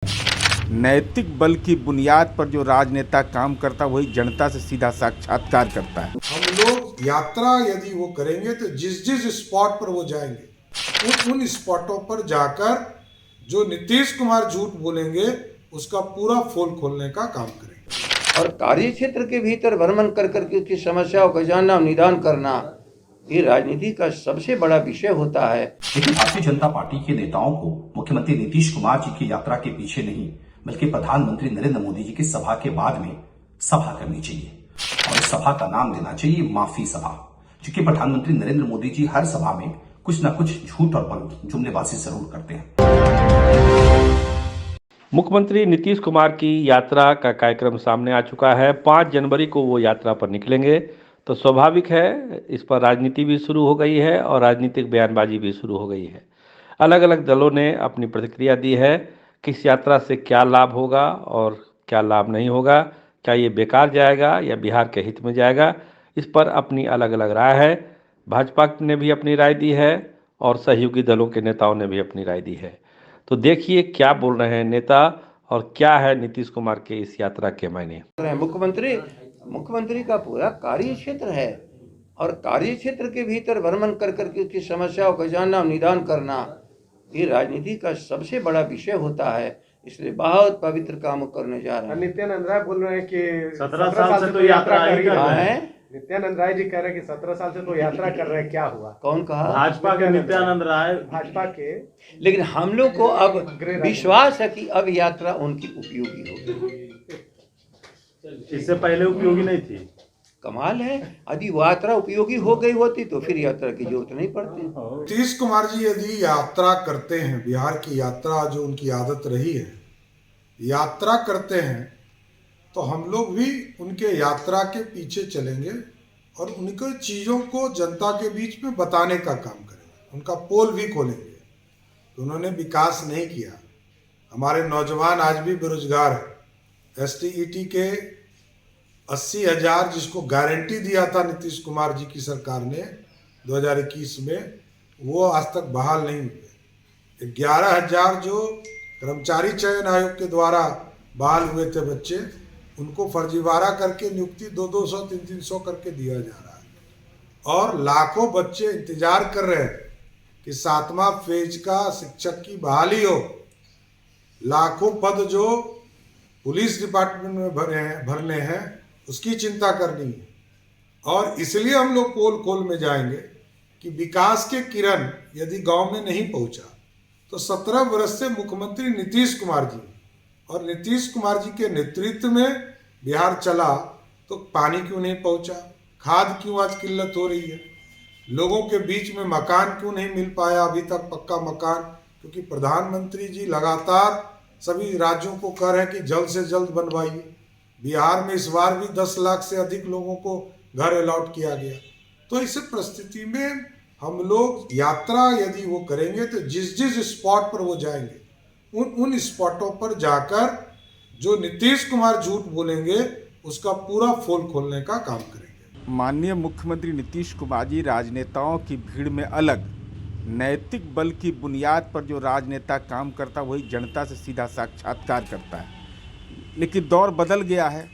नैतिक बल की बुनियाद पर जो राजनेता काम करता है वही जनता से सीधा साक्षात्कार करता है। हम लोग यात्रा यदि वो करेंगे तो जिस जिस स्पॉट पर वो जाएंगे उन स्पॉटों पर जाकर जो नीतीश कुमार झूठ बोलेंगे उसका पूरा पोल खोलने का काम करेंगे। और कार्य क्षेत्र के भीतर भ्रमण कर करके उसकी समस्याओं का जानना, निदान करना, ये राजनीति का सबसे बड़ा विषय होता है। लेकिन भारतीय जनता पार्टी के नेताओं को मुख्यमंत्री नीतीश कुमार जी की यात्रा के पीछे नहीं बल्कि प्रधानमंत्री नरेंद्र मोदी जी की सभा के बाद में सभा करनी चाहिए और इस सभा का नाम देना चाहिए माफी सभा, क्योंकि प्रधानमंत्री नरेंद्र मोदी जी हर सभा में कुछ न कुछ झूठ और जुमलेबाजी जरूर करते हैं। मुख्यमंत्री नीतीश कुमार की यात्रा का कार्यक्रम सामने आ चुका है। 5 जनवरी को वो यात्रा पर निकलेंगे, तो स्वाभाविक है इस पर राजनीति भी शुरू हो गई है और राजनीतिक बयानबाजी भी शुरू हो गई है। अलग अलग दलों ने अपनी प्रतिक्रिया दी है कि इस यात्रा से क्या लाभ होगा और क्या लाभ नहीं होगा, क्या ये बेकार जाएगा या बिहार के हित में जाएगा, इस पर अपनी अलग अलग राय है। भाजपा ने भी अपनी राय दी है और सहयोगी दलों के नेताओं ने भी अपनी राय दी है। तो देखिए क्या बोल रहे हैं नेता और क्या है नीतीश कुमार के इस यात्रा के मायने। मुख्यमंत्री का पूरा कार्य क्षेत्र है और कार्य क्षेत्र के भीतर भ्रमण कर करके उसकी समस्याओं का जानना, निदान करना, ये राजनीति का सबसे बड़ा विषय होता है। इसलिए बहुत पवित्र काम करने जा रहे हैं। नित्यानंद राय बोल रहे हैं कि 17 साल से तो यात्रा कर रहे हैं। नित्यानंद राय जी कह रहे हैं कि 17 साल से तो यात्रा कर रहे हैं, क्या हुआ? कौन कहा? भाजपा के नित्यानंद राय, भाजपा के। लेकिन हम लोग को अब विश्वास है कि अब यात्रा उनकी उपयोगी होगी। इससे पहले उपयोगी नहीं थी। कमाल है, यदि यात्रा उपयोगी हो गई होती तो फिर यात्रा की जरूरत नहीं पड़ती। नीतीश कुमार जी यदि यात्रा करते हैं, बिहार की यात्रा जो उनकी आदत रही है, यात्रा करते हैं तो हम लोग भी उनके यात्रा के पीछे चलेंगे और उनके चीज़ों को जनता के बीच में बताने का काम करेंगे, उनका पोल भी खोलेंगे तो उन्होंने विकास नहीं किया। हमारे नौजवान आज भी बेरोजगार है। STET के 80,000 जिसको गारंटी दिया था नीतीश कुमार जी की सरकार ने 2021 में, वो आज तक बहाल नहीं हुए। 11,000 जो कर्मचारी चयन आयोग के द्वारा बहाल हुए थे बच्चे, उनको फर्जीवाड़ा करके नियुक्ति 200, 300 करके दिया जा रहा है और लाखों बच्चे इंतजार कर रहे हैं कि 7वां फेज का शिक्षक की बहाली हो। लाखों पद जो पुलिस डिपार्टमेंट में भरने हैं उसकी चिंता करनी है और इसलिए हम लोग पोल खोल में जाएंगे कि विकास के किरण यदि गांव में नहीं पहुंचा तो 17 वर्ष से मुख्यमंत्री नीतीश कुमार जी और नीतीश कुमार जी के नेतृत्व में बिहार चला तो पानी क्यों नहीं पहुंचा, खाद क्यों आज किल्लत हो रही है, लोगों के बीच में मकान क्यों नहीं मिल पाया अभी तक पक्का मकान, क्योंकि प्रधानमंत्री जी लगातार सभी राज्यों को कह रहे हैं कि जल्द से जल्द बनवाइए। बिहार में इस बार भी 10 लाख से अधिक लोगों को घर अलॉट किया गया। तो इस परिस्थिति में हम लोग यात्रा यदि वो करेंगे तो जिस जिस स्पॉट पर वो जाएंगे उन स्पॉटों पर जाकर जो नीतीश कुमार झूठ बोलेंगे उसका पूरा पोल खोलने का काम करेंगे। माननीय मुख्यमंत्री नीतीश कुमार जी राजनेताओं की भीड़ में अलग नैतिक बल की बुनियाद पर जो राजनेता काम करता है वही जनता से सीधा साक्षात्कार करता है। लेकिन दौर बदल गया है,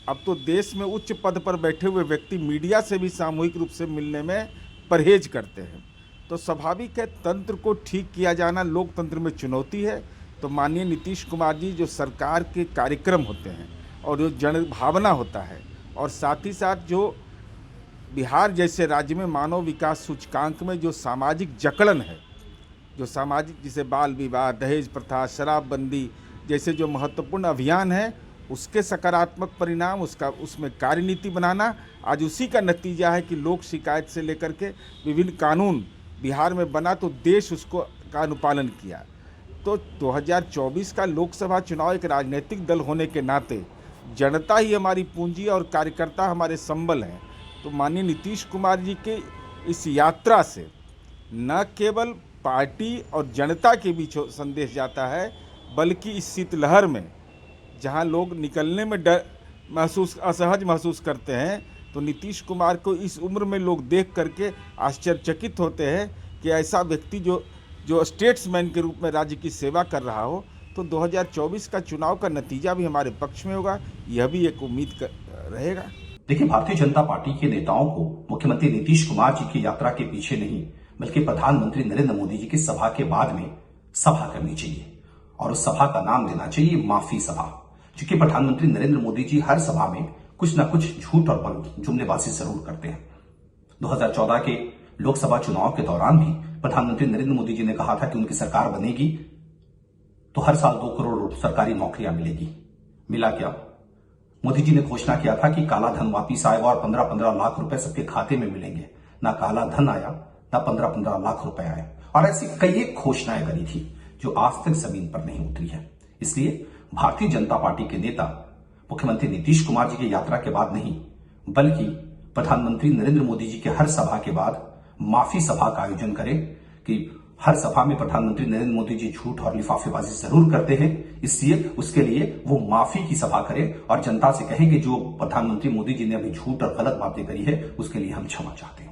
अब तो देश में उच्च पद पर बैठे हुए व्यक्ति मीडिया से भी सामूहिक रूप से मिलने में परहेज करते हैं। तो स्वाभाविक है तंत्र को ठीक किया जाना लोकतंत्र में चुनौती है। तो माननीय नीतीश कुमार जी जो सरकार के कार्यक्रम होते हैं और जो जन भावना होता है और साथ ही साथ जो बिहार जैसे राज्य में मानव विकास सूचकांक में जो सामाजिक जकड़न है, जो सामाजिक जिसे बाल विवाह, दहेज प्रथा, शराबबंदी जैसे जो महत्वपूर्ण अभियान है उसके सकारात्मक परिणाम, उसमें कार्यनीति बनाना, आज उसी का नतीजा है कि लोक शिकायत से लेकर के विभिन्न कानून बिहार में बना तो देश उसको का अनुपालन किया। तो 2024 का लोकसभा चुनाव एक राजनीतिक दल होने के नाते जनता ही हमारी पूंजी और कार्यकर्ता हमारे संबल हैं। तो माननीय नीतीश कुमार जी के इस यात्रा से न केवल पार्टी और जनता के बीच संदेश जाता है बल्कि इस शीतलहर में जहां लोग निकलने में असहज महसूस करते हैं तो नीतीश कुमार को इस उम्र में लोग देख करके आश्चर्यचकित होते हैं कि ऐसा व्यक्ति जो स्टेट्समैन के रूप में राज्य की सेवा कर रहा हो, तो 2024 का चुनाव का नतीजा भी हमारे पक्ष में होगा, यह भी एक उम्मीद रहेगा। देखिए, भारतीय जनता पार्टी के नेताओं को मुख्यमंत्री नीतीश कुमार जी की यात्रा के पीछे नहीं बल्कि प्रधानमंत्री नरेंद्र मोदी जी की सभा के बाद में सभा करनी चाहिए और उस सभा का नाम देना चाहिए माफी सभा। क्योंकि प्रधानमंत्री नरेंद्र मोदी जी हर सभा में कुछ न कुछ झूठ और जुमलेबाजी जरूर करते हैं। 2014 के लोकसभा चुनाव के दौरान भी प्रधानमंत्री नरेंद्र मोदी जी ने कहा था कि उनकी सरकार बनेगी तो हर साल 2 करोड़ सरकारी नौकरियां मिलेगी। मिला क्या? मोदी जी ने घोषणा किया था कि काला धन वापिस आएगा और 15-15 लाख रुपए सबके खाते में मिलेंगे। ना काला धन आया, ना 15-15 लाख रुपए आए, और ऐसी कई एक घोषणाएं करी थी जो आज तक जमीन पर नहीं उतरी है। इसलिए भारतीय जनता पार्टी के नेता मुख्यमंत्री नीतीश कुमार जी की यात्रा के बाद नहीं बल्कि प्रधानमंत्री नरेंद्र मोदी जी के हर सभा के बाद माफी सभा का आयोजन करें कि हर सभा में प्रधानमंत्री नरेंद्र मोदी जी झूठ और लिफाफेबाजी जरूर करते हैं, इसलिए उसके लिए वो माफी की सभा करें और जनता से कहें कि जो प्रधानमंत्री मोदी जी ने अभी झूठ और गलत बातें करी है उसके लिए हम क्षमा चाहते हैं।